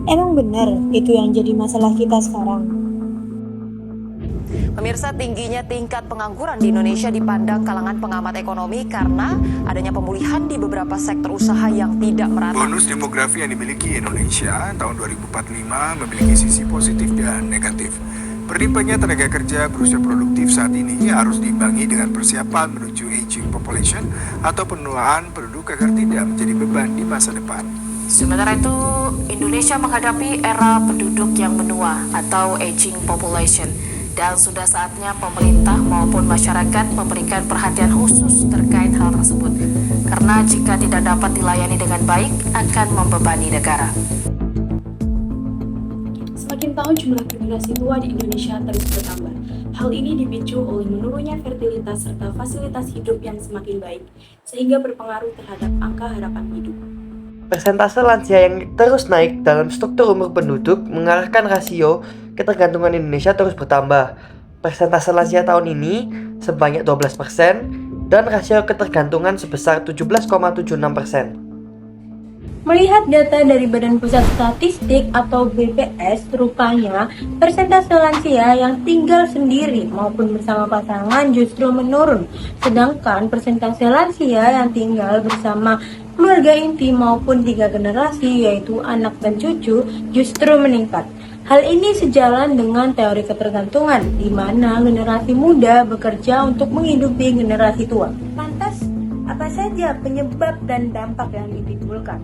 Emang benar itu yang jadi masalah kita sekarang. Pemirsa, tingginya tingkat pengangguran di Indonesia dipandang kalangan pengamat ekonomi karena adanya pemulihan di beberapa sektor usaha yang tidak merata. Bonus demografi yang dimiliki Indonesia tahun 2045 memiliki sisi positif dan negatif. Berlimpahnya tenaga kerja berusia produktif saat ini harus diimbangi dengan persiapan menuju aging population atau penuaan penduduk agar tidak menjadi beban di masa depan. Sementara itu, Indonesia menghadapi era penduduk yang menua atau aging population. Dan sudah saatnya pemerintah maupun masyarakat memberikan perhatian khusus terkait hal tersebut. Karena jika tidak dapat dilayani dengan baik, akan membebani negara. Semakin tahun jumlah generasi tua di Indonesia terus bertambah. Hal ini dipicu oleh menurunnya fertilitas serta fasilitas hidup yang semakin baik, sehingga berpengaruh terhadap angka harapan hidup. Persentase lansia yang terus naik dalam struktur umur penduduk mengarahkan rasio ketergantungan Indonesia terus bertambah. Persentase lansia tahun ini sebanyak 12% dan rasio ketergantungan sebesar 17,76%. Melihat data dari Badan Pusat Statistik atau BPS, rupanya persentase lansia yang tinggal sendiri maupun bersama pasangan justru menurun, sedangkan persentase lansia yang tinggal bersama keluarga inti maupun 3 generasi yaitu anak dan cucu justru meningkat. Hal ini sejalan dengan teori ketergantungan, di mana generasi muda bekerja untuk menghidupi generasi tua. Lantas, apa saja penyebab dan dampak yang ditimbulkan?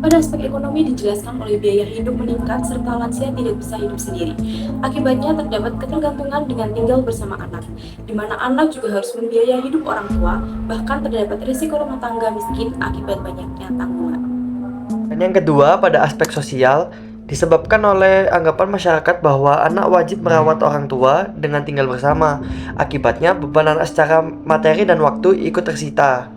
Pada aspek ekonomi dijelaskan oleh biaya hidup meningkat serta lansia tidak bisa hidup sendiri. Akibatnya terdapat ketergantungan dengan tinggal bersama anak, di mana anak juga harus membiayai hidup orang tua, bahkan terdapat risiko rumah tangga miskin akibat banyaknya tanggungan. Dan yang kedua, pada aspek sosial, disebabkan oleh anggapan masyarakat bahwa anak wajib merawat orang tua dengan tinggal bersama. Akibatnya beban anak secara materi dan waktu ikut tersita.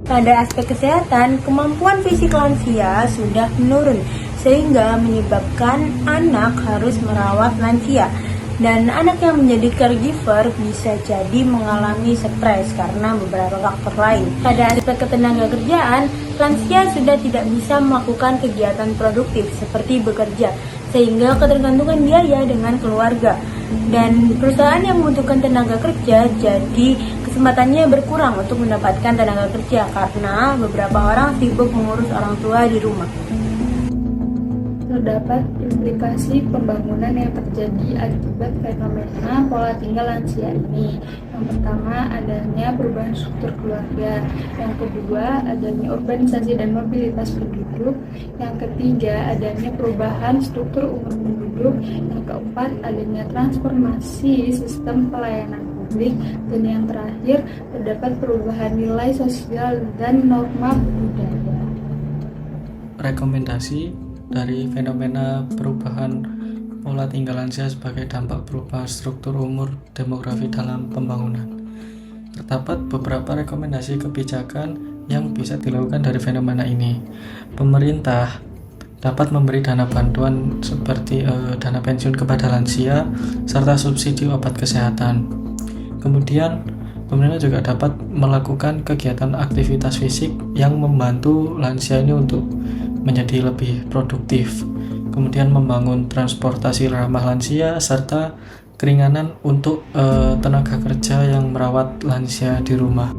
Pada aspek kesehatan, kemampuan fisik lansia sudah menurun, sehingga menyebabkan anak harus merawat lansia. Dan anak yang menjadi caregiver bisa jadi mengalami stres karena beberapa faktor lain. Pada aspek ketenaga kerjaan, lansia sudah tidak bisa melakukan kegiatan produktif seperti bekerja, sehingga ketergantungan biaya dengan keluarga. Dan perusahaan yang membutuhkan tenaga kerja, jadi kesempatannya berkurang untuk mendapatkan tenaga kerja karena beberapa orang sibuk mengurus orang tua di rumah. Terdapat implikasi pembangunan yang terjadi akibat fenomena pola tinggal lansia ini. Yang pertama, adanya perubahan struktur keluarga. Yang kedua, adanya urbanisasi dan mobilitas penduduk. Yang ketiga, adanya perubahan struktur umur penduduk. Yang keempat, adanya transformasi sistem pelayanan publik. Dan yang terakhir, terdapat perubahan nilai sosial dan norma budaya. Rekomendasi dari fenomena perubahan pola tinggal lansia sebagai dampak perubahan struktur umur demografi dalam pembangunan. Terdapat beberapa rekomendasi kebijakan yang bisa dilakukan dari fenomena ini. Pemerintah dapat memberi dana bantuan seperti dana pensiun kepada lansia serta subsidi obat kesehatan. Kemudian pemerintah juga dapat melakukan kegiatan aktivitas fisik yang membantu lansia ini untuk menjadi lebih produktif. Kemudian membangun transportasi ramah lansia serta keringanan untuk tenaga kerja yang merawat lansia di rumah.